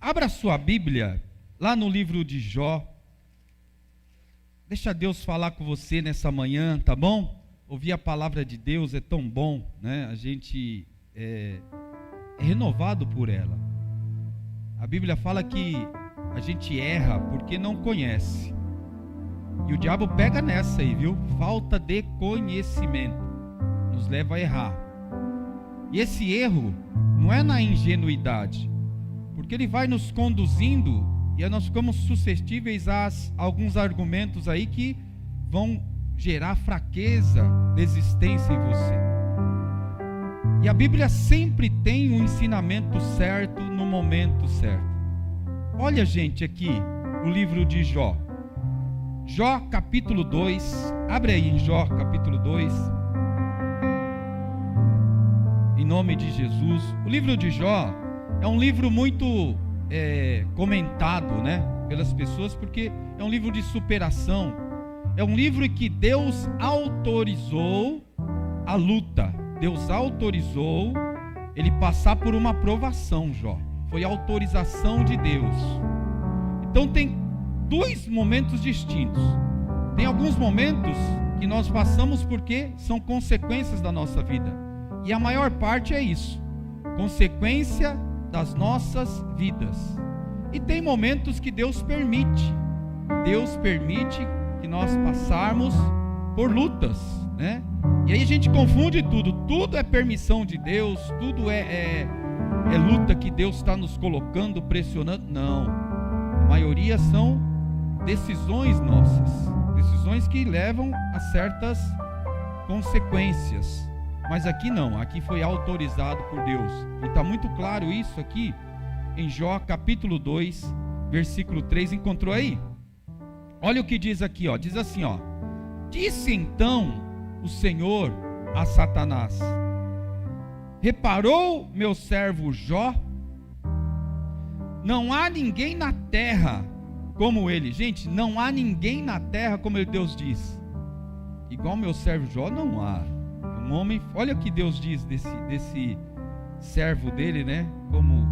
Abra sua Bíblia, lá no livro de Jó. Deixa Deus falar com você nessa manhã, tá bom? Ouvir a palavra de Deus é tão bom, né? A gente é renovado por ela. A Bíblia fala que a gente erra porque não conhece. E o diabo pega nessa aí, viu? Falta de conhecimento nos leva a errar. E esse erro não é na ingenuidade, porque ele vai nos conduzindo e nós ficamos suscetíveis a alguns argumentos aí que vão gerar fraqueza, desistência em você. E a Bíblia sempre tem um ensinamento certo no momento certo. Olha, gente, aqui o livro de Jó. Jó capítulo 2, abre aí em Jó capítulo 2, em nome de Jesus. O livro de Jó é um livro muito comentado, né, pelas pessoas, porque é um livro de superação, é um livro em que Deus autorizou a luta, Deus autorizou ele passar por uma provação. Jó, foi a autorização de Deus. Então tem dois momentos distintos. Tem alguns momentos que nós passamos porque são consequências da nossa vida, e a maior parte é isso, consequência das nossas vidas. E tem momentos que Deus permite que nós passarmos por lutas, né? E aí a gente confunde tudo é permissão de Deus, tudo é luta que Deus está nos colocando, pressionando. Não, a maioria são decisões nossas, decisões que levam a certas consequências. Mas aqui não, aqui foi autorizado por Deus. E está muito claro isso aqui em Jó capítulo 2, versículo 3. Encontrou aí? Olha o que diz aqui, ó. Diz assim, ó: disse então o Senhor a Satanás: reparou meu servo Jó? Não há ninguém na terra como ele. Gente, não há ninguém na terra como Deus diz. Igual meu servo Jó não há. Um homem, olha o que Deus diz desse servo dele, né? Como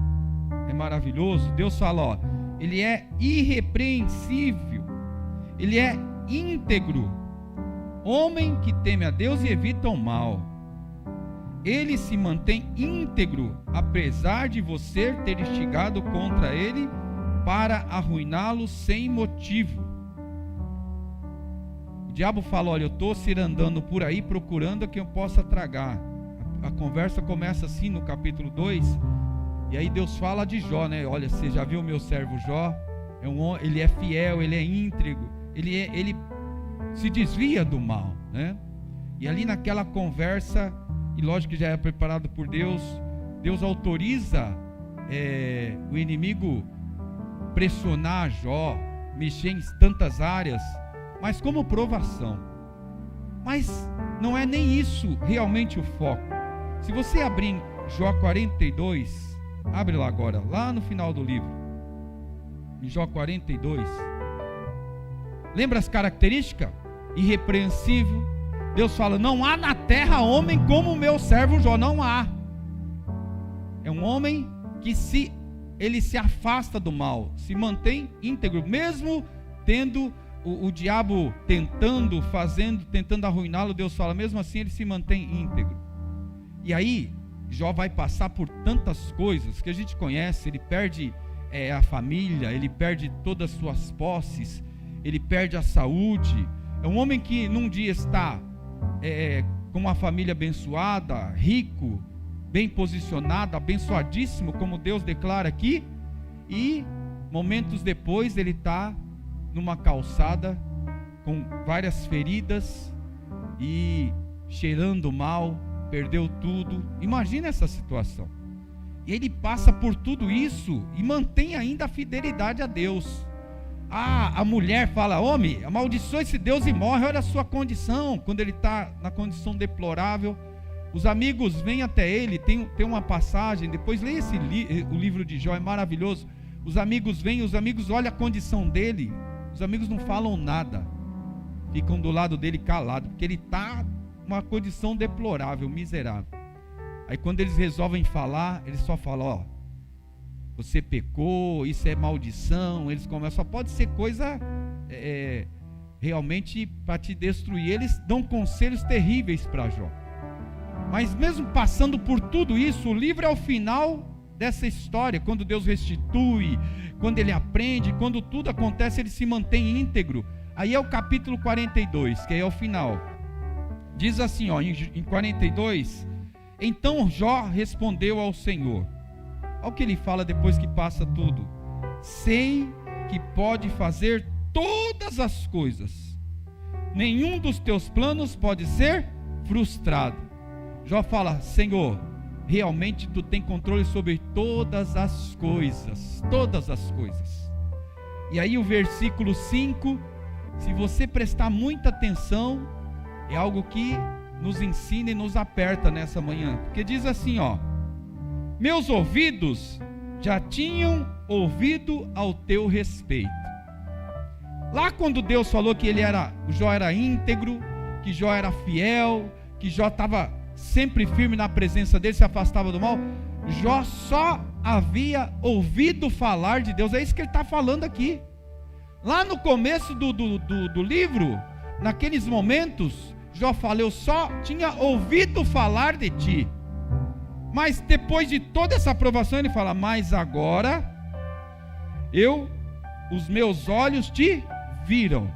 é maravilhoso. Deus fala, ó, ele é irrepreensível, ele é íntegro, homem que teme a Deus e evita o mal. Ele se mantém íntegro, apesar de você ter instigado contra ele para arruiná-lo sem motivo. O diabo fala, olha, eu estou cirandando por aí procurando a quem eu possa tragar. A conversa começa assim no capítulo 2, e aí Deus fala de Jó, né? Olha, você já viu o meu servo Jó? Ele é fiel, ele é íntegro, ele se desvia do mal, né? E ali naquela conversa, e lógico que já é preparado por Deus, Deus autoriza o inimigo pressionar Jó, mexer em tantas áreas, mas como provação. Mas não é nem isso realmente o foco. Se você abrir em Jó 42, abre lá agora, lá no final do livro, em Jó 42, lembra as características? Irrepreensível. Deus fala, não há na terra homem como o meu servo Jó. Não há. É um homem que ele se afasta do mal, se mantém íntegro, mesmo tendo o diabo tentando arruiná-lo. Deus fala, mesmo assim ele se mantém íntegro. E aí Jó vai passar por tantas coisas que a gente conhece. Ele perde a família, ele perde todas as suas posses, ele perde a saúde. É um homem que num dia está com uma família abençoada, rico, bem posicionado, abençoadíssimo, como Deus declara aqui, e momentos depois ele está numa calçada com várias feridas e cheirando mal, perdeu tudo. Imagina essa situação. E ele passa por tudo isso e mantém ainda a fidelidade a Deus. A mulher fala, homem, amaldiçoa esse Deus e morre. Olha a sua condição, quando ele está na condição deplorável. Os amigos vêm até ele, tem uma passagem, depois leia o livro de Jó, é maravilhoso. Os amigos vêm, os amigos olham a condição dele, os amigos não falam nada, ficam do lado dele calados, porque ele está numa condição deplorável, miserável. Aí quando eles resolvem falar, eles só falam, ó, você pecou, isso é maldição. Eles começam, só pode ser coisa realmente para te destruir. Eles dão conselhos terríveis para Jó. Mas mesmo passando por tudo isso, o livro é o final dessa história, quando Deus restitui, quando ele aprende, quando tudo acontece, ele se mantém íntegro. Aí é o capítulo 42, que aí é o final. Diz assim, em 42, então Jó respondeu ao Senhor. Olha o que ele fala depois que passa tudo. Sei que pode fazer todas as coisas. Nenhum dos teus planos pode ser frustrado. Jó fala, Senhor, realmente tu tem controle sobre todas as coisas. Todas as coisas. E aí o versículo 5, se você prestar muita atenção, é algo que nos ensina e nos aperta nessa manhã. Porque diz assim, meus ouvidos já tinham ouvido ao teu respeito. Lá quando Deus falou que o Jó era íntegro, que Jó era fiel, que Jó estava sempre firme na presença dele, se afastava do mal, Jó só havia ouvido falar de Deus. É isso que ele está falando aqui. Lá no começo do livro, naqueles momentos, Jó fala, eu só tinha ouvido falar de ti. Mas depois de toda essa aprovação, ele fala, mas agora, os meus olhos te viram.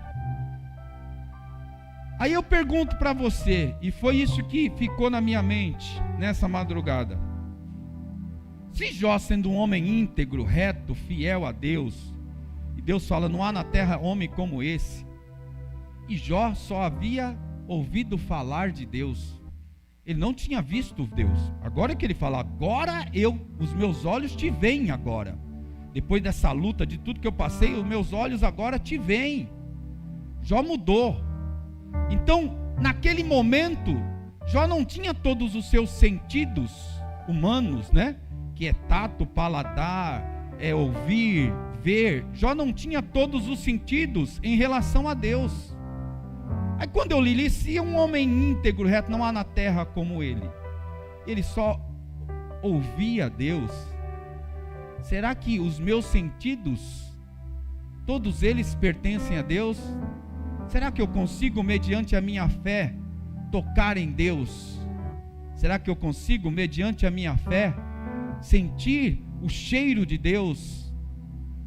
Aí eu pergunto para você, e foi isso que ficou na minha mente nessa madrugada. Se Jó, sendo um homem íntegro, reto, fiel a Deus, e Deus fala, não há na terra homem como esse, e Jó só havia ouvido falar de Deus, ele não tinha visto Deus. Agora que ele fala, agora os meus olhos te veem agora. Depois dessa luta, de tudo que eu passei, os meus olhos agora te veem. Jó mudou. Então, naquele momento, Jó não tinha todos os seus sentidos humanos, né? Que é tato, paladar, é ouvir, ver. Jó não tinha todos os sentidos em relação a Deus. Aí quando eu li, se um homem íntegro, reto, não há na terra como ele só ouvia Deus, será que os meus sentidos, todos eles pertencem a Deus? Será que eu consigo, mediante a minha fé, tocar em Deus? Será que eu consigo, mediante a minha fé, sentir o cheiro de Deus?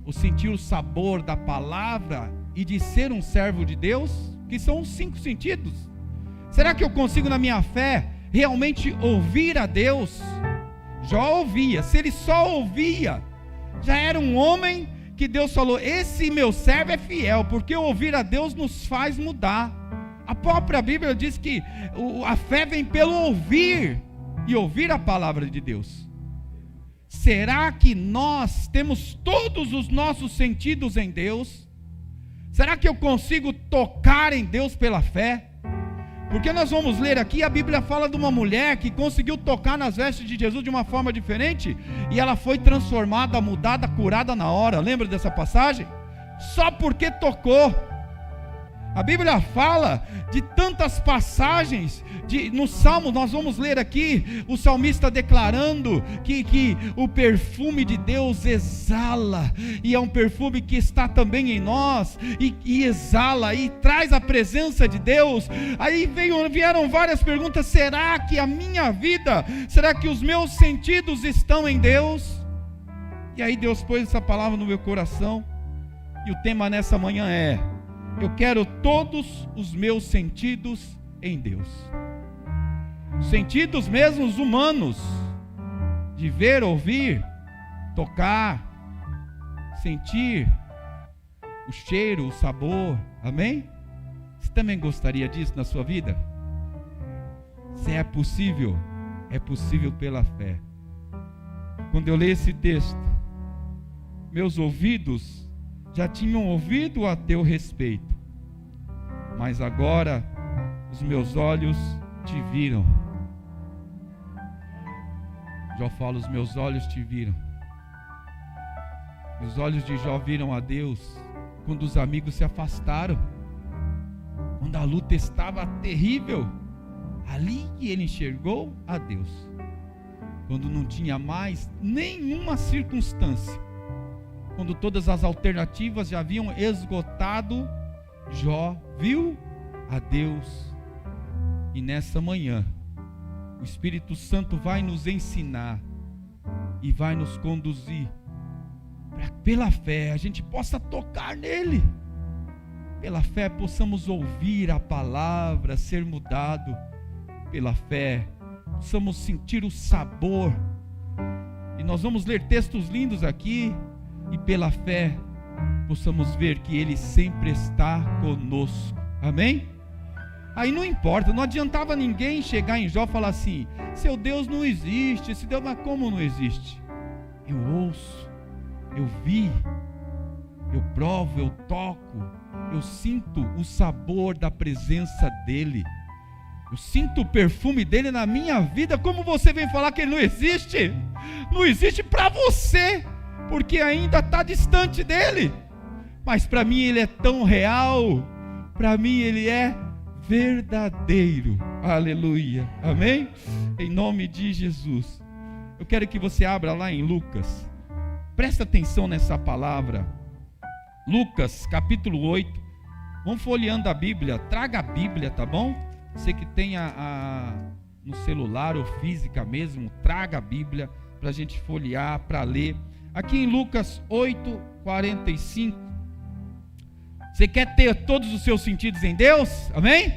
Ou sentir o sabor da palavra e de ser um servo de Deus? Que são os 5 sentidos. Será que eu consigo, na minha fé, realmente ouvir a Deus? Jó ouvia. Se ele só ouvia, já era um homem que Deus falou, esse meu servo é fiel, porque ouvir a Deus nos faz mudar. A própria Bíblia diz que a fé vem pelo ouvir, e ouvir a palavra de Deus. Será que nós temos todos os nossos sentidos em Deus? Será que eu consigo tocar em Deus pela fé? Porque nós vamos ler aqui, a Bíblia fala de uma mulher que conseguiu tocar nas vestes de Jesus de uma forma diferente, e ela foi transformada, mudada, curada na hora. Lembra dessa passagem? Só porque tocou. A Bíblia fala de tantas passagens, no Salmo nós vamos ler aqui, o salmista declarando que o perfume de Deus exala, e é um perfume que está também em nós, e exala, e traz a presença de Deus. Aí vieram várias perguntas, será que a minha vida, será que os meus sentidos estão em Deus? E aí Deus pôs essa palavra no meu coração, e o tema nessa manhã é, eu quero todos os meus sentidos em Deus. Sentidos mesmo humanos, de ver, ouvir, tocar, sentir o cheiro, o sabor, amém? Você também gostaria disso na sua vida? Se é possível pela fé. Quando eu leio esse texto, meus ouvidos já tinham ouvido a teu respeito, mas agora os meus olhos te viram. Jó fala, os meus olhos te viram. Os olhos de Jó viram a Deus quando os amigos se afastaram, quando a luta estava terrível. Ali que ele enxergou a Deus. quando não tinha mais nenhuma circunstância, quando todas as alternativas já haviam esgotado, Jó viu a Deus. E nessa manhã, o Espírito Santo vai nos ensinar e vai nos conduzir para que pela fé a gente possa tocar nele, pela fé possamos ouvir a palavra, ser mudado, pela fé possamos sentir o sabor. E nós vamos ler textos lindos aqui, e pela fé possamos ver que ele sempre está conosco. Amém? Aí não importa, não adiantava ninguém chegar em Jó e falar assim: seu Deus não existe, esse Deus, mas como não existe? Eu ouço, eu vi, eu provo, eu toco, eu sinto o sabor da presença dele, eu sinto o perfume dele na minha vida. Como você vem falar que ele não existe? Não existe para você, porque ainda está distante dele, mas para mim ele é tão real, para mim ele é verdadeiro. Aleluia, amém? Em nome de Jesus. Eu quero que você abra lá em Lucas, presta atenção nessa palavra, Lucas capítulo 8, vamos folheando a Bíblia, traga a Bíblia, tá bom? Você que tem no celular ou física mesmo, traga a Bíblia para a gente folhear, para ler, aqui em Lucas 8:45, você quer ter todos os seus sentidos em Deus? Amém?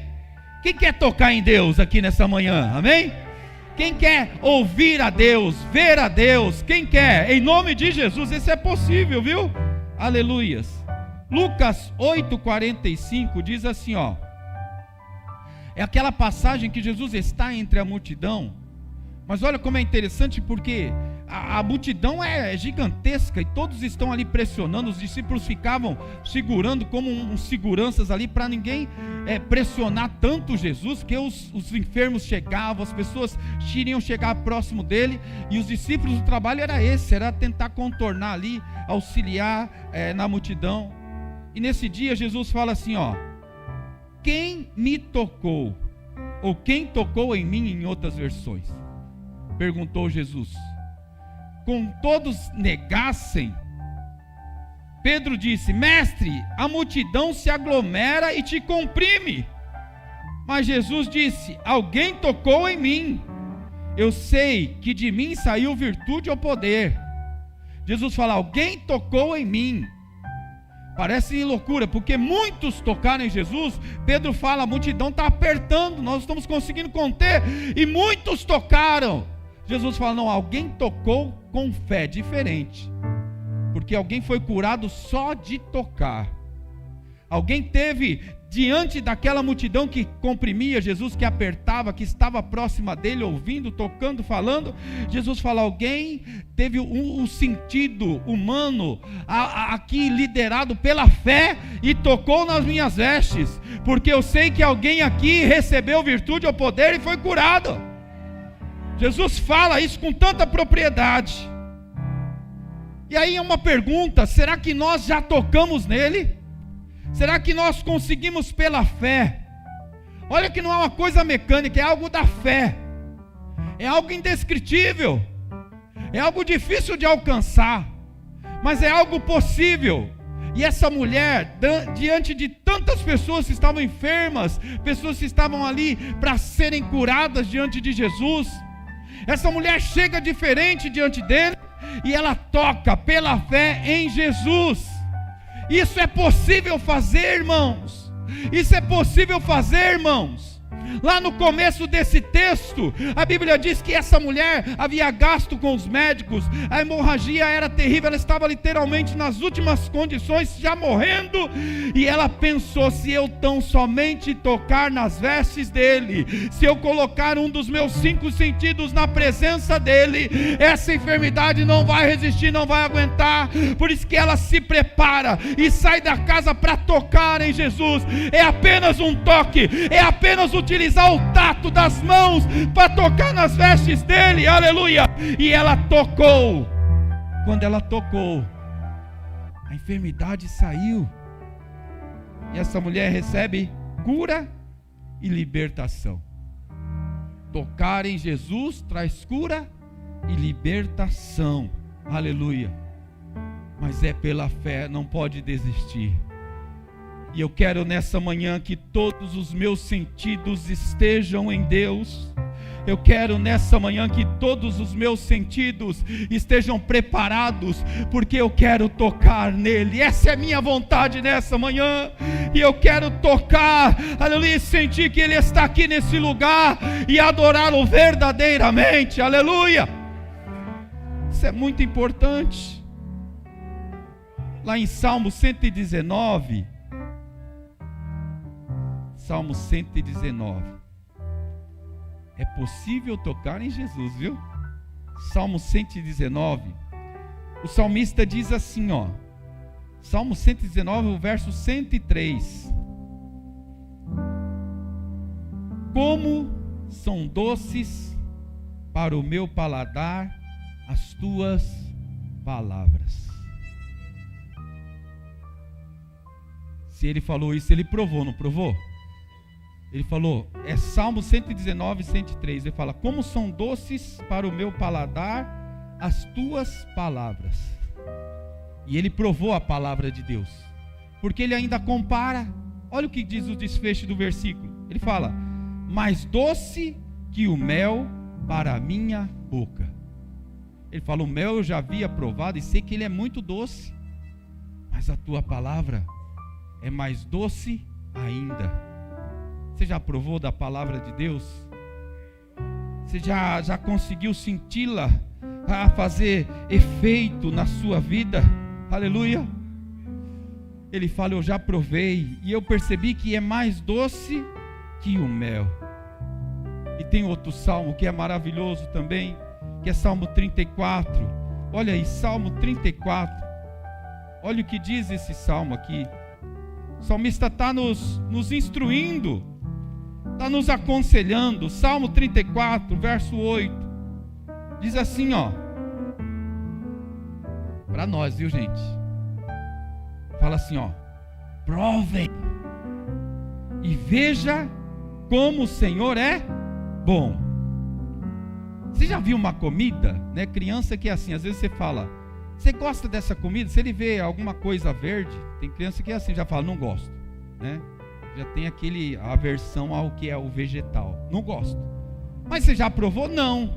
Quem quer tocar em Deus aqui nessa manhã? Amém? Quem quer ouvir a Deus, ver a Deus? Quem quer? Em nome de Jesus, isso é possível, viu? Aleluias. Lucas 8:45 diz assim, ó. É aquela passagem que Jesus está entre a multidão. Mas olha como é interessante, porque a multidão é gigantesca e todos estão ali pressionando. Os discípulos ficavam segurando como uns seguranças ali para ninguém pressionar tanto Jesus, que os enfermos chegavam, as pessoas iriam chegar próximo dele, e os discípulos, o trabalho era esse, era tentar contornar ali, auxiliar na multidão. E nesse dia Jesus fala assim, ó: quem me tocou? Ou quem tocou em mim, em outras versões, perguntou Jesus. Com todos negassem, Pedro disse: mestre, a multidão se aglomera e te comprime. Mas Jesus disse: alguém tocou em mim, eu sei que de mim saiu virtude ou poder. Jesus fala: alguém tocou em mim. Parece loucura, porque muitos tocaram em Jesus. Pedro fala: a multidão está apertando, nós estamos conseguindo conter, e muitos tocaram. Jesus fala: não, alguém tocou com fé, diferente, porque alguém foi curado só de tocar. Alguém teve, diante daquela multidão que comprimia Jesus, que apertava, que estava próxima dele, ouvindo, tocando, falando, Jesus fala: alguém teve um sentido humano aqui liderado pela fé e tocou nas minhas vestes, porque eu sei que alguém aqui recebeu virtude ou poder e foi curado. Jesus fala isso com tanta propriedade. E aí é uma pergunta: será que nós já tocamos nele? Será que nós conseguimos pela fé? Olha que não é uma coisa mecânica, é algo da fé, é algo indescritível, é algo difícil de alcançar, mas é algo possível. E essa mulher, diante de tantas pessoas que estavam enfermas, pessoas que estavam ali para serem curadas diante de Jesus, essa mulher chega diferente diante dele, e ela toca pela fé em Jesus. Isso é possível fazer, irmãos. Isso é possível fazer, irmãos. Lá no começo desse texto, a Bíblia diz que essa mulher havia gasto com os médicos, a hemorragia era terrível, ela estava literalmente nas últimas condições, já morrendo, e ela pensou: se eu tão somente tocar nas vestes dele, se eu colocar um dos meus 5 sentidos na presença dele, essa enfermidade não vai resistir, não vai aguentar. Por isso que ela se prepara e sai da casa para tocar em Jesus. É apenas um toque, é apenas utilizar o tato das mãos para tocar nas vestes dele, aleluia. E ela tocou. Quando ela tocou, a enfermidade saiu, e essa mulher recebe cura e libertação. Tocar em Jesus traz cura e libertação. Aleluia. Mas é pela fé, não pode desistir. E eu quero nessa manhã que todos os meus sentidos estejam em Deus. Eu quero nessa manhã que todos os meus sentidos estejam preparados, porque eu quero tocar nele. Essa é a minha vontade nessa manhã. E eu quero tocar, aleluia, sentir que ele está aqui nesse lugar e adorá-lo verdadeiramente, aleluia. Isso é muito importante. Lá em Salmo 119, Salmo 119. É possível tocar em Jesus, viu? Salmo 119. O salmista diz assim, ó. Salmo 119, o verso 103. Como são doces para o meu paladar as tuas palavras. Se ele falou isso, ele provou, não provou? Ele falou, é Salmo 119, 103. Ele fala, como são doces para o meu paladar as tuas palavras. E ele provou a palavra de Deus. Porque ele ainda compara. Olha o que diz o desfecho do versículo. Ele fala, mais doce que o mel para a minha boca. Ele fala, o mel eu já havia provado e sei que ele é muito doce. Mas a tua palavra é mais doce ainda. Você já provou da palavra de Deus? Você já conseguiu senti-la a fazer efeito na sua vida? Aleluia. Ele fala, eu já provei e eu percebi que é mais doce que o mel. E tem outro salmo que é maravilhoso também, que é Salmo 34. Olha aí, Salmo 34. Olha o que diz esse salmo aqui. O salmista está nos instruindo, está nos aconselhando. Salmo 34, verso 8, diz assim, ó, para nós, viu, gente? Fala assim, ó, provem e veja como o Senhor é bom. Você já viu uma comida, né? Criança que é assim, às vezes você fala, você gosta dessa comida? Se ele vê alguma coisa verde, tem criança que é assim, já fala, não gosto, né? Já tem aquele aversão ao que é o vegetal. Não gosto. Mas você já provou? Não.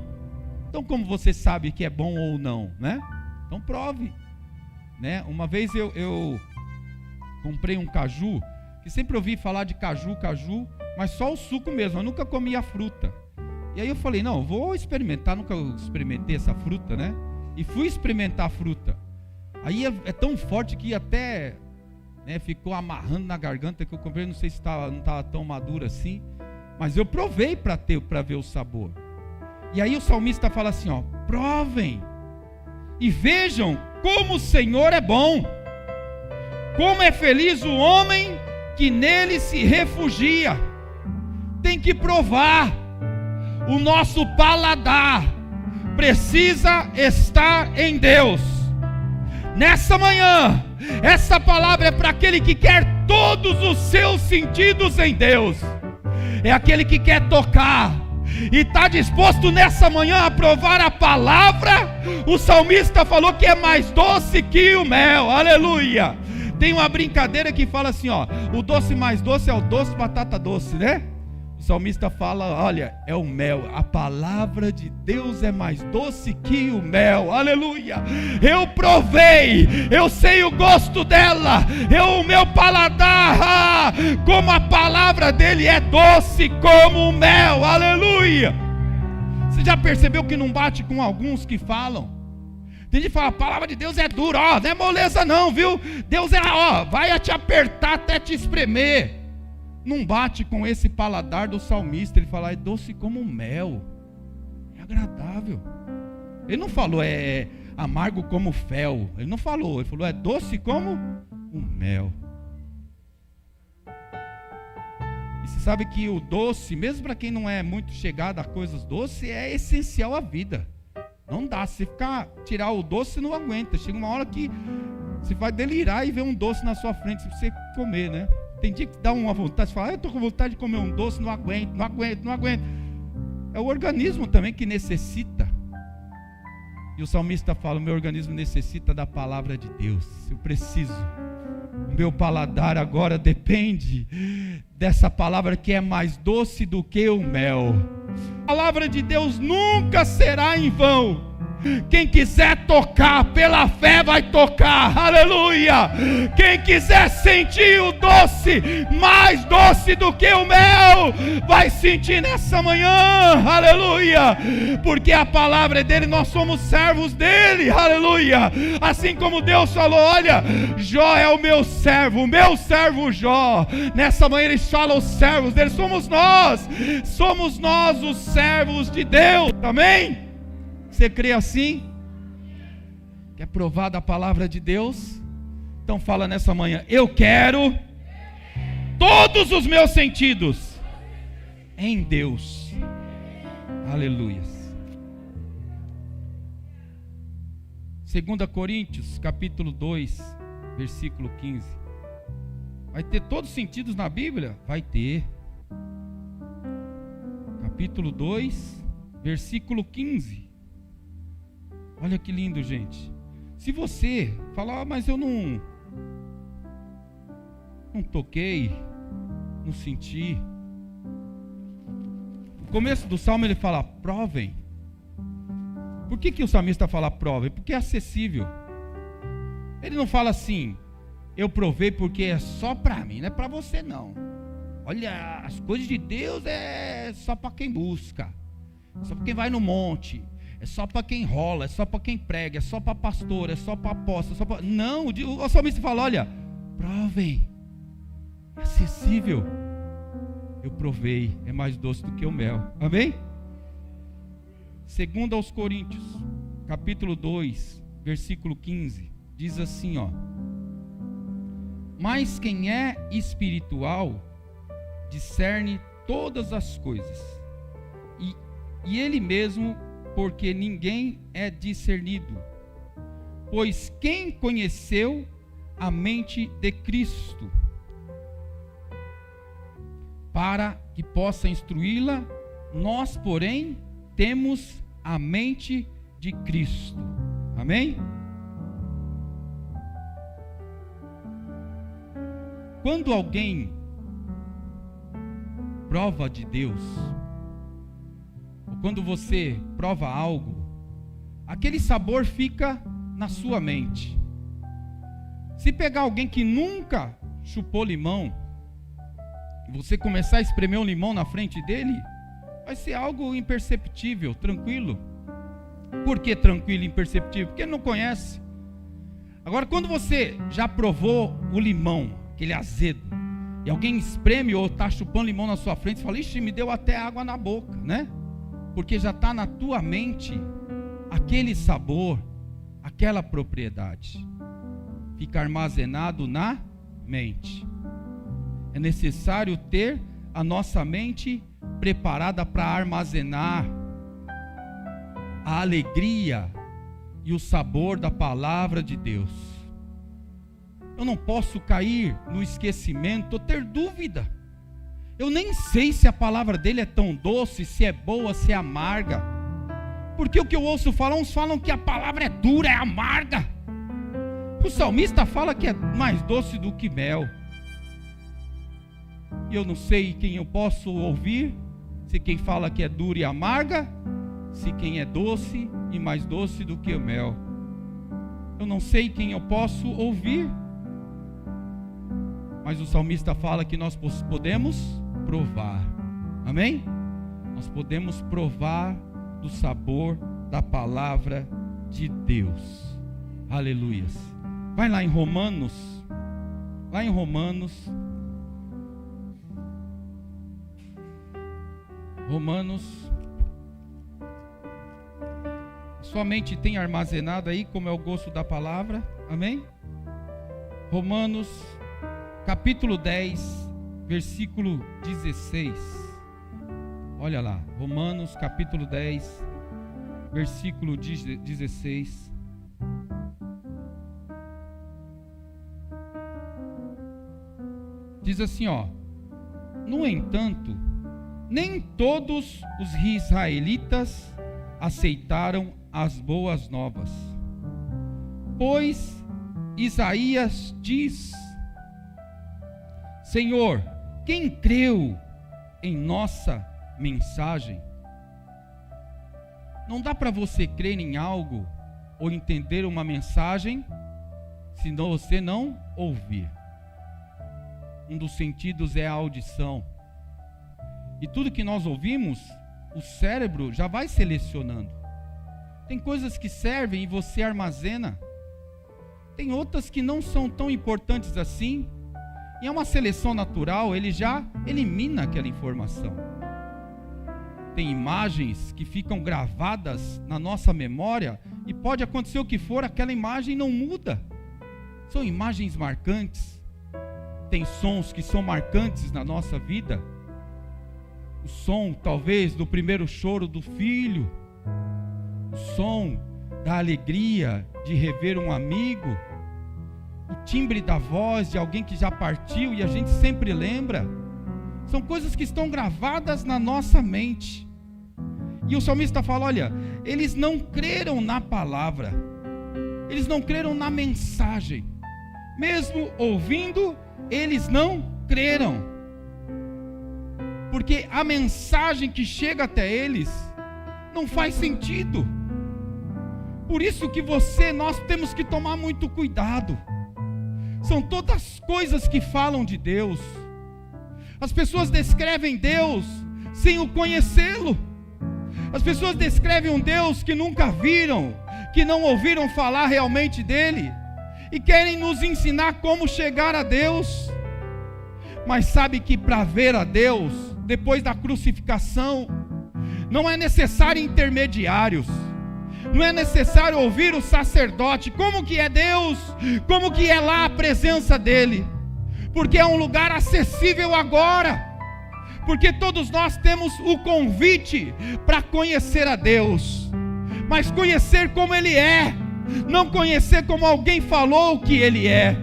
Então como você sabe que é bom ou não, né? Então prove, né? Uma vez eu comprei um caju, que sempre ouvi falar de caju, mas só o suco mesmo, eu nunca comi a fruta. E aí eu falei, não, vou experimentar, nunca experimentei essa fruta, né? E fui experimentar a fruta. Aí é tão forte que até... né, ficou amarrando na garganta que eu comprei, não sei se não estava tão maduro assim, mas eu provei para ver o sabor. E aí o salmista fala assim, ó, provem e vejam como o Senhor é bom, como é feliz o homem que nele se refugia. Tem que provar. O nosso paladar precisa estar em Deus. Nessa manhã, essa palavra é para aquele que quer todos os seus sentidos em Deus. É aquele que quer tocar e está disposto nessa manhã a provar a palavra. O salmista falou que é mais doce que o mel, aleluia. Tem uma brincadeira que fala assim, ó, o doce mais doce é o doce de batata doce, né? O salmista fala, olha, é o mel. A palavra de Deus é mais doce que o mel, aleluia. Eu provei, eu sei o gosto dela, o meu paladar, como a palavra dele é doce como o mel, aleluia. Você já percebeu que não bate com alguns que falam? Tem gente que fala, a palavra de Deus é dura, ó, não é moleza não, viu? Deus é, ó, vai te apertar até te espremer. Não bate com esse paladar do salmista. Ele fala, é doce como mel, é agradável. Ele não falou, é amargo como fel. Ele não falou, ele falou, é doce como o mel. E você sabe que o doce, mesmo para quem não é muito chegado a coisas doces, é essencial à vida. Não dá, se tirar o doce, você não aguenta. Chega uma hora que você vai delirar e ver um doce na sua frente, se você comer, né? Tem dia que dá uma vontade, você fala, eu estou com vontade de comer um doce, não aguento. É o organismo também que necessita. E o salmista fala: o meu organismo necessita da palavra de Deus. Eu preciso. O meu paladar agora depende dessa palavra que é mais doce do que o mel. A palavra de Deus nunca será em vão. Quem quiser tocar pela fé vai tocar, aleluia. Quem quiser sentir o doce, mais doce do que o mel, vai sentir nessa manhã, aleluia. Porque a palavra é dele, nós somos servos dele, aleluia. Assim como Deus falou: olha, Jó é o meu servo Jó. Nessa manhã eles falam os servos dele, somos nós os servos de Deus, amém? Você crê assim? Quer provar da palavra de Deus? Então fala nessa manhã: eu quero todos os meus sentidos em Deus. Aleluia. 2 Coríntios capítulo 2 versículo 15. Vai ter todos os sentidos na Bíblia? Vai ter. Capítulo 2 versículo 15. Olha que lindo, gente. Se você falar: mas eu não toquei, não senti. No começo do salmo ele fala: provem. Por que o salmista fala provem? Porque é acessível. Ele não fala assim: eu provei porque é só para mim, não é para você não. Olha, as coisas de Deus é só para quem busca, só para quem vai no monte, é só para quem rola, é só para quem prega, é só para pastor, é só para apóstolo, é só para... Não, o salmista fala: olha, provem, é acessível. Eu provei, é mais doce do que o mel, amém? 2 aos Coríntios, capítulo 2, versículo 15, diz assim, ó: mas quem é espiritual discerne todas as coisas, e ele mesmo, porque ninguém é discernido. Pois quem conheceu a mente de Cristo, para que possa instruí-la? Nós, porém, temos a mente de Cristo. Amém? Quando alguém prova de Deus, quando você prova algo, aquele sabor fica na sua mente. Se pegar alguém que nunca chupou limão, e você começar a espremer um limão na frente dele, vai ser algo imperceptível, tranquilo. Por que tranquilo e imperceptível? Porque ele não conhece. Agora, quando você já provou o limão, aquele azedo, e alguém espreme ou está chupando limão na sua frente, você fala: ixi, me deu até água na boca, né? Porque já está na tua mente aquele sabor, aquela propriedade. Fica armazenado na mente. É necessário ter a nossa mente preparada para armazenar a alegria e o sabor da palavra de Deus. Eu não posso cair no esquecimento ou ter dúvida. Eu nem sei se a palavra dele é tão doce, se é boa, se é amarga. Porque o que eu ouço falar, uns falam que a palavra é dura, é amarga. O salmista fala que é mais doce do que mel. E eu não sei quem eu posso ouvir, se quem fala que é dura e amarga, se quem é doce e mais doce do que o mel. Eu não sei quem eu posso ouvir, mas o salmista fala que nós podemos provar, amém? Nós podemos provar do sabor da palavra de Deus, aleluias. Vai lá em Romanos, sua mente tem armazenado aí como é o gosto da palavra, amém? Romanos capítulo 10, versículo 16. Olha lá, Romanos capítulo 10, versículo 16. Diz assim, ó: no entanto, nem todos os israelitas aceitaram as boas novas. Pois Isaías diz: Senhor, quem creu em nossa mensagem? Não dá para você crer em algo ou entender uma mensagem se você não ouvir. Um dos sentidos é a audição. E tudo que nós ouvimos, o cérebro já vai selecionando. Tem coisas que servem e você armazena. Tem outras que não são tão importantes assim. E é uma seleção natural, ele já elimina aquela informação. Tem imagens que ficam gravadas na nossa memória e pode acontecer o que for, aquela imagem não muda. São imagens marcantes. Tem sons que são marcantes na nossa vida. O som, talvez, do primeiro choro do filho. O som da alegria de rever um amigo. O timbre da voz de alguém que já partiu e a gente sempre lembra. São coisas que estão gravadas na nossa mente. E o salmista fala, olha, eles não creram na palavra. Eles não creram na mensagem. Mesmo ouvindo, eles não creram. Porque a mensagem que chega até eles não faz sentido. Por isso que nós temos que tomar muito cuidado. São todas coisas que falam de Deus. As pessoas descrevem Deus sem o conhecê-lo. As pessoas descrevem um Deus que nunca viram, que não ouviram falar realmente dele, e querem nos ensinar como chegar a Deus. Mas sabe que para ver a Deus, depois da crucificação, não é necessário intermediários. Não é necessário ouvir o sacerdote, como que é Deus, como que é lá a presença dele, porque é um lugar acessível agora, porque todos nós temos o convite para conhecer a Deus, mas conhecer como Ele é, não conhecer como alguém falou que Ele é.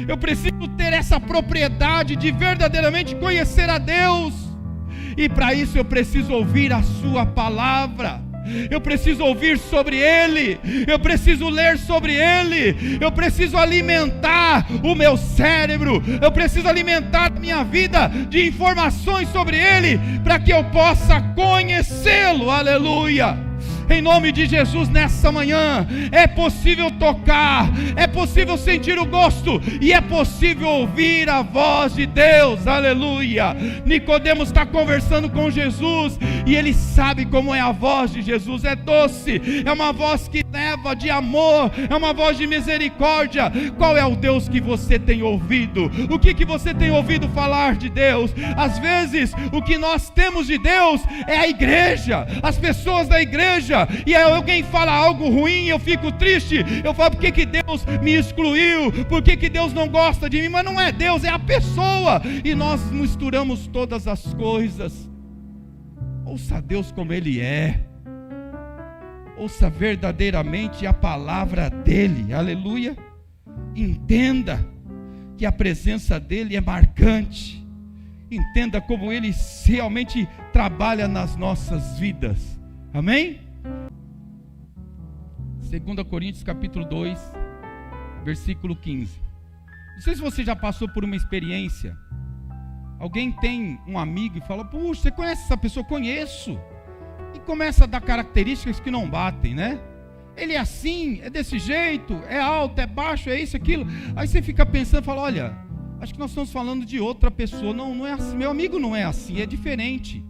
Eu preciso ter essa propriedade de verdadeiramente conhecer a Deus, e para isso eu preciso ouvir a Sua palavra. Eu preciso ouvir sobre Ele, eu preciso ler sobre Ele, eu preciso alimentar o meu cérebro, eu preciso alimentar a minha vida de informações sobre Ele, para que eu possa conhecê-lo, aleluia. Em nome de Jesus, nessa manhã, é possível tocar, é possível sentir o gosto, e é possível ouvir a voz de Deus, aleluia. Nicodemos está conversando com Jesus, e ele sabe como é a voz de Jesus, é doce, é uma voz que leva de amor, é uma voz de misericórdia. Qual é o Deus que você tem ouvido? O que você tem ouvido falar de Deus? Às vezes, o que nós temos de Deus é a igreja, as pessoas da igreja, e aí alguém fala algo ruim, eu fico triste, eu falo, por que Deus me excluiu? Por que Deus não gosta de mim? Mas não é Deus, é a pessoa, e nós misturamos todas as coisas. Ouça Deus como Ele é, ouça verdadeiramente a palavra dEle, aleluia. Entenda que a presença dEle é marcante, entenda como Ele realmente trabalha nas nossas vidas, amém? 2 Coríntios capítulo 2, versículo 15. Não sei se você já passou por uma experiência. Alguém tem um amigo e fala, puxa, você conhece essa pessoa? Conheço. E começa a dar características que não batem, né? Ele é assim, é desse jeito, é alto, é baixo, é isso, aquilo. Aí você fica pensando, fala, olha, acho que nós estamos falando de outra pessoa. Não é assim, meu amigo não é assim, é diferente.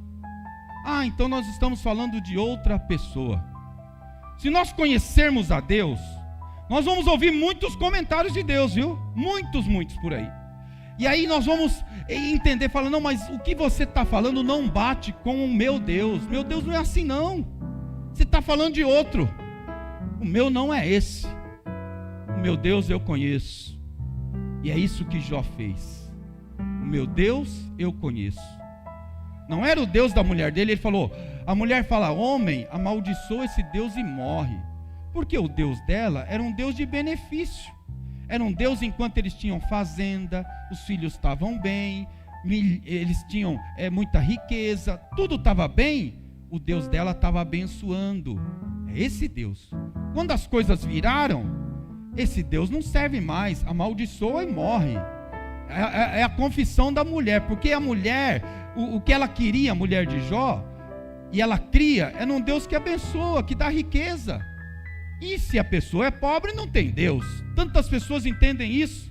Ah, então nós estamos falando de outra pessoa. Se nós conhecermos a Deus, nós vamos ouvir muitos comentários de Deus, viu? Muitos por aí. E aí nós vamos entender, falando, não, mas o que você está falando não bate com o meu Deus. Meu Deus não é assim não. Você está falando de outro. O meu não é esse. O meu Deus eu conheço. E é isso que Jó fez. O meu Deus eu conheço. Não era o Deus da mulher dele, ele falou, a mulher fala, homem, amaldiçoa esse Deus e morre. Porque o Deus dela era um Deus de benefício. Era um Deus enquanto eles tinham fazenda, os filhos estavam bem, eles tinham muita riqueza, tudo estava bem, o Deus dela estava abençoando É esse Deus. Quando as coisas viraram, esse Deus não serve mais, amaldiçoa e morre. É a confissão da mulher, porque a mulher, o que ela queria, a mulher de Jó, e ela cria, é num Deus que abençoa, que dá riqueza. E se a pessoa é pobre, não tem Deus. Tantas pessoas entendem isso.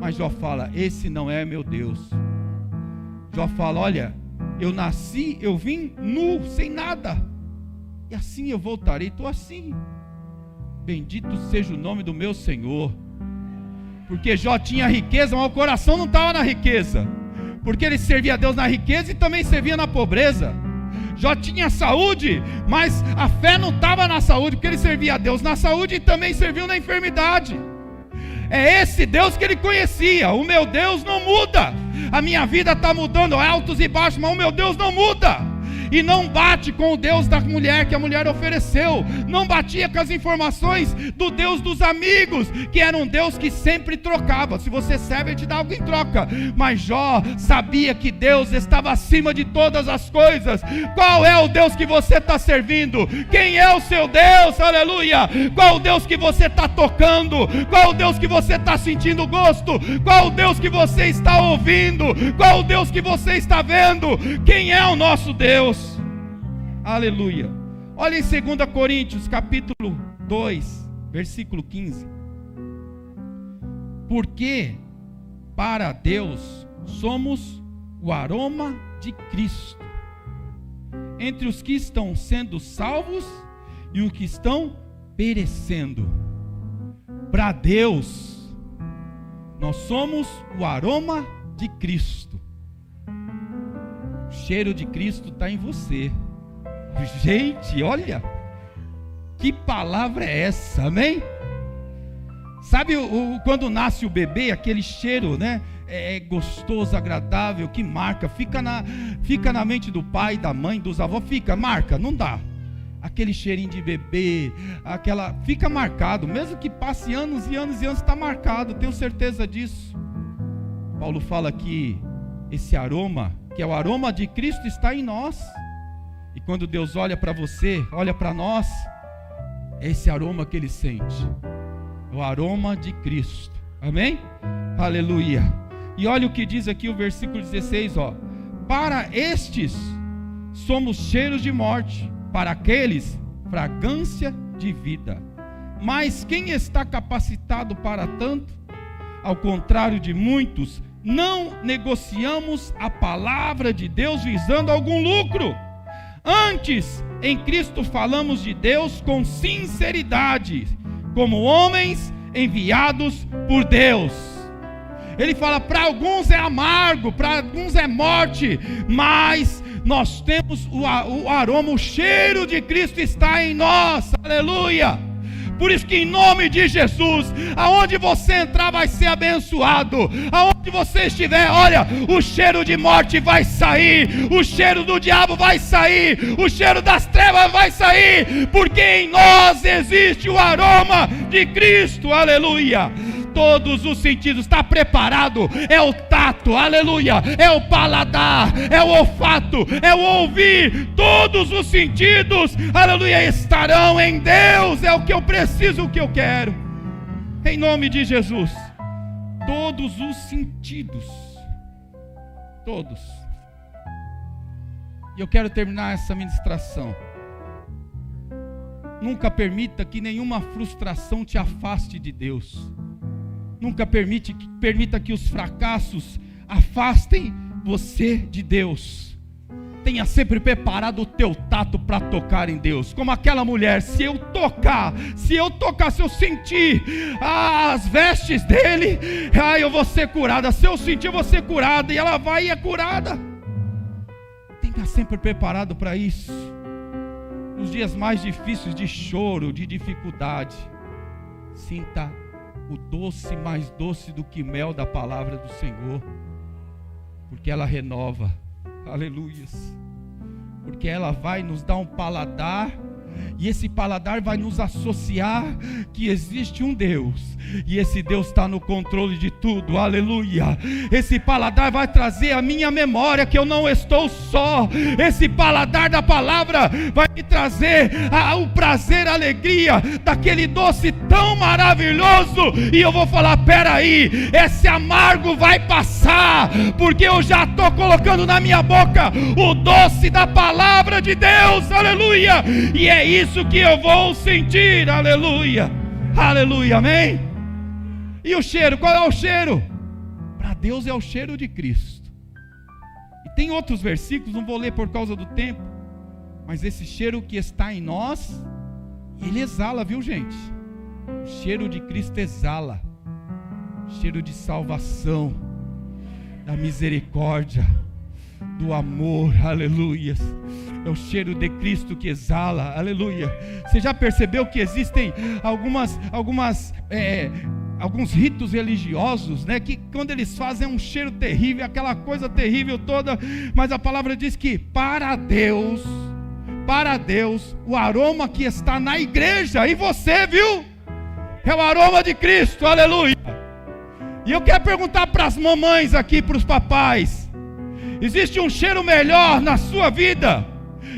Mas Jó fala, esse não é meu Deus. Jó fala, olha, eu nasci, eu vim nu, sem nada, e assim eu voltarei, estou assim. Bendito seja o nome do meu Senhor. Porque Jó tinha riqueza, mas o coração não estava na riqueza, porque ele servia a Deus na riqueza e também servia na pobreza. Jó tinha saúde, mas a fé não estava na saúde, porque ele servia a Deus na saúde e também serviu na enfermidade. É esse Deus que ele conhecia. O meu Deus não muda. A minha vida está mudando, altos e baixos, mas o meu Deus não muda. E não bate com o Deus da mulher que a mulher ofereceu. Não batia com as informações do Deus dos amigos, que era um Deus que sempre trocava. Se você serve, ele te dá algo em troca. Mas Jó sabia que Deus estava acima de todas as coisas. Qual é o Deus que você está servindo? Quem é o seu Deus? Aleluia! Qual o Deus que você está tocando? Qual o Deus que você está sentindo gosto? Qual o Deus que você está ouvindo? Qual o Deus que você está vendo? Quem é o nosso Deus? Aleluia. Olha em 2 Coríntios capítulo 2, versículo 15. Porque para Deus somos o aroma de Cristo entre os que estão sendo salvos e os que estão perecendo. Para Deus nós somos o aroma de Cristo. O cheiro de Cristo está em você. Gente, olha, que palavra é essa, amém? Sabe quando nasce o bebê, aquele cheiro, né? É gostoso, agradável, que marca, fica na mente do pai, da mãe, dos avós, marca, não dá. Aquele cheirinho de bebê, fica marcado, mesmo que passe anos e anos e anos, está marcado, tenho certeza disso. Paulo fala que esse aroma, que é o aroma de Cristo, está em nós. E quando Deus olha para você, olha para nós, é esse aroma que Ele sente. O aroma de Cristo. Amém? Aleluia. E olha o que diz aqui o versículo 16, ó. Para estes somos cheiros de morte, para aqueles fragrância de vida. Mas quem está capacitado para tanto? Ao contrário de muitos, não negociamos a palavra de Deus visando algum lucro. Antes, em Cristo falamos de Deus com sinceridade, como homens enviados por Deus. Ele fala, para alguns é amargo, para alguns é morte, mas nós temos o aroma, o cheiro de Cristo está em nós, aleluia. Por isso que em nome de Jesus, aonde você entrar vai ser abençoado. Aonde você estiver, olha, o cheiro de morte vai sair, o cheiro do diabo vai sair, o cheiro das trevas vai sair, porque em nós existe o aroma de Cristo, aleluia. Todos os sentidos, está preparado, é o tato, aleluia, é o paladar, é o olfato, é o ouvir, todos os sentidos, aleluia, estarão em Deus, é o que eu preciso, o que eu quero, em nome de Jesus, todos os sentidos, todos. E eu quero terminar essa ministração. Nunca permita que nenhuma frustração te afaste de Deus. Nunca permita que os fracassos afastem você de Deus. Tenha sempre preparado o teu tato para tocar em Deus. Como aquela mulher, se eu tocar, se eu sentir as vestes dele, eu vou ser curada. Se eu sentir, eu vou ser curada. E ela vai e é curada. Tenha sempre preparado para isso. Nos dias mais difíceis de choro, de dificuldade, sinta o doce, mais doce do que mel da palavra do Senhor, porque ela renova, aleluias, porque ela vai nos dar um paladar E esse paladar vai nos associar que existe um Deus, e esse Deus está no controle de tudo, aleluia. Esse paladar vai trazer à minha memória que eu não estou só. Esse paladar da palavra vai me trazer o prazer, a alegria daquele doce tão maravilhoso. E eu vou falar, peraí, esse amargo vai passar, porque eu já estou colocando na minha boca o doce da palavra de Deus, aleluia. E é isso que eu vou sentir, aleluia, aleluia, amém? E o cheiro, qual é o cheiro? Para Deus é o cheiro de Cristo. E tem outros versículos, não vou ler por causa do tempo, mas esse cheiro que está em nós, ele exala, viu gente? O cheiro de Cristo exala, cheiro de salvação, da misericórdia, do amor, aleluia. É o cheiro de Cristo que exala, aleluia. Você já percebeu que existem alguns ritos religiosos, né, que quando eles fazem é um cheiro terrível, aquela coisa terrível toda, mas a palavra diz que para Deus, o aroma que está na igreja, e você viu, é o aroma de Cristo, aleluia. E eu quero perguntar para as mamães aqui, para os papais, existe um cheiro melhor na sua vida,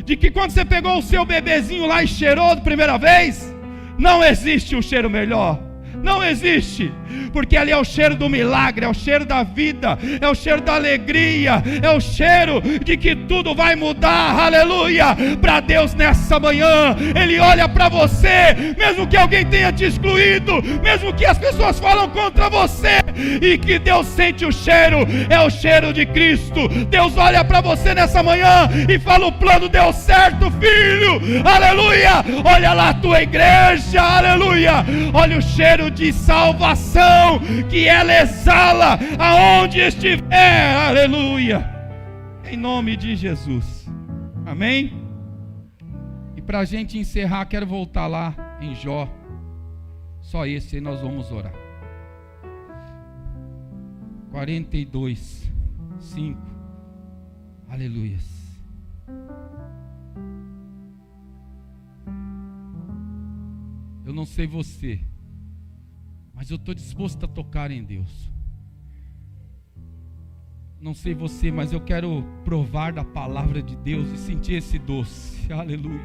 de que quando você pegou o seu bebezinho lá e cheirou da primeira vez? Não existe um cheiro melhor. Não existe, porque ali é o cheiro do milagre, é o cheiro da vida, é o cheiro da alegria, é o cheiro de que tudo vai mudar, aleluia. Para Deus nessa manhã, Ele olha para você, mesmo que alguém tenha te excluído, mesmo que as pessoas falam contra você, e que Deus sente o cheiro, é o cheiro de Cristo. Deus olha para você nessa manhã e fala, o plano deu certo, filho, aleluia. Olha lá a tua igreja, aleluia, olha o cheiro de salvação que ela exala aonde estiver, aleluia, em nome de Jesus, amém? E para a gente encerrar, quero voltar lá em Jó, só esse aí nós vamos orar. 42, 5, aleluia. Eu não sei você, mas eu estou disposto a tocar em Deus. Não sei você, mas eu quero provar da palavra de Deus e sentir esse doce, aleluia.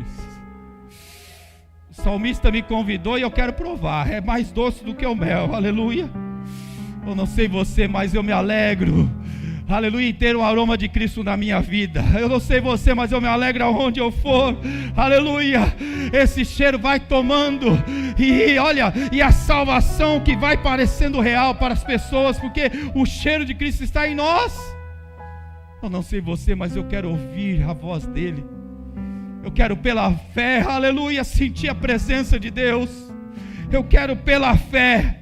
O salmista me convidou e eu quero provar, é mais doce do que o mel, aleluia. Eu não sei você, mas eu me alegro, aleluia, em ter o aroma de Cristo na minha vida. Eu não sei você, mas eu me alegro aonde eu for, aleluia. Esse cheiro vai tomando, e olha, e a salvação que vai parecendo real para as pessoas, porque o cheiro de Cristo está em nós. Eu não sei você, mas eu quero ouvir a voz dele. Eu quero pela fé, aleluia, sentir a presença de Deus. Eu quero pela fé,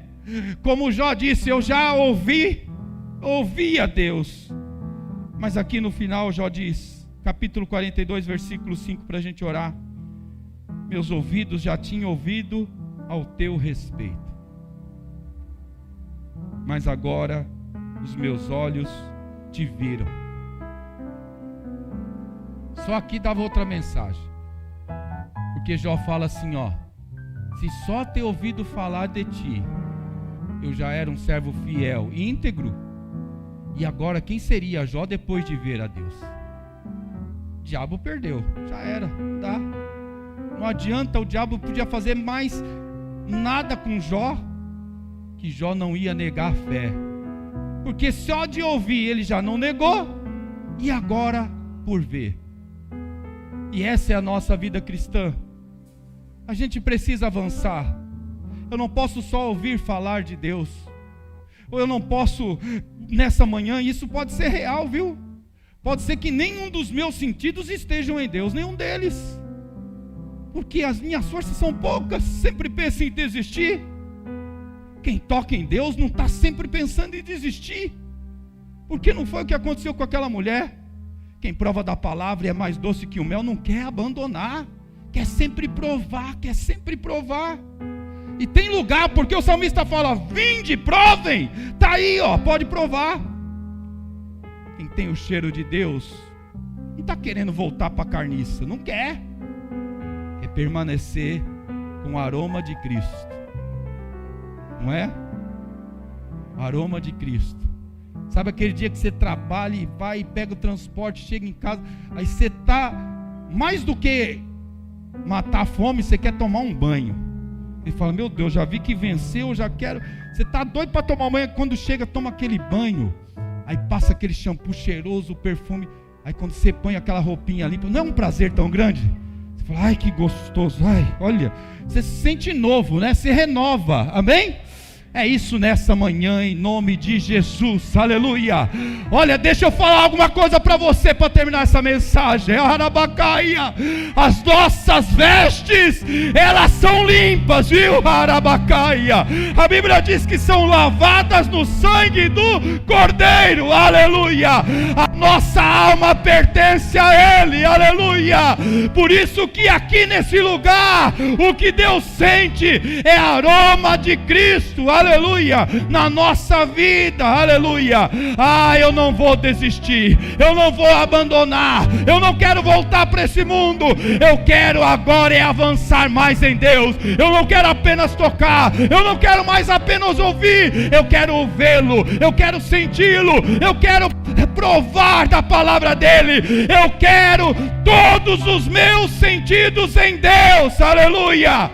como Jó disse, eu já ouvi a Deus, mas aqui no final Jó diz, capítulo 42, versículo 5, para a gente orar: meus ouvidos já tinham ouvido ao teu respeito, mas agora os meus olhos te viram. Só aqui dava outra mensagem, porque Jó fala assim, ó: se só ter ouvido falar de ti, eu já era um servo fiel e íntegro. E agora quem seria Jó depois de ver a Deus? O diabo perdeu, já era, não dá. Não adianta, o diabo podia fazer mais nada com Jó, que Jó não ia negar a fé, porque só de ouvir ele já não negou, e agora por ver. E essa é a nossa vida cristã. A gente precisa avançar. Eu não posso só ouvir falar de Deus, ou eu não posso nessa manhã, isso pode ser real, viu? Pode ser que nenhum dos meus sentidos estejam em Deus, nenhum deles, porque as minhas forças são poucas, sempre penso em desistir. Quem toca em Deus não está sempre pensando em desistir, porque não foi o que aconteceu com aquela mulher. Quem prova da palavra e é mais doce que o mel não quer abandonar, quer sempre provar, quer sempre provar. E tem lugar, porque o salmista fala: vinde, provem, está aí, ó, pode provar. Quem tem o cheiro de Deus não está querendo voltar para a carniça, não quer, quer permanecer com o aroma de Cristo. Não é? Aroma de Cristo. Sabe aquele dia que você trabalha e vai e pega o transporte, chega em casa, aí você está, mais do que matar a fome, você quer tomar um banho. E fala, meu Deus, já vi que venceu, já quero. Você está doido para tomar um banho, quando chega, toma aquele banho. Aí passa aquele shampoo cheiroso, o perfume. Aí quando você põe aquela roupinha limpa, não é um prazer tão grande? Você fala, ai que gostoso, ai, olha, você se sente novo, né? Você renova, amém? É isso nessa manhã, em nome de Jesus, aleluia. Olha, deixa eu falar alguma coisa para você, para terminar essa mensagem. Arabacaia, as nossas vestes, elas são limpas, viu? Arabacaia, a Bíblia diz que são lavadas no sangue do Cordeiro, aleluia. A nossa alma pertence a Ele, aleluia. Por isso que aqui nesse lugar, o que Deus sente é aroma de Cristo, aleluia, na nossa vida, aleluia. Eu não vou desistir, eu não vou abandonar, eu não quero voltar para esse mundo, eu quero agora avançar mais em Deus. Eu não quero apenas tocar, eu não quero mais apenas ouvir, eu quero vê-lo, eu quero senti-lo, eu quero provar da palavra dele, eu quero todos os meus sentidos em Deus, aleluia.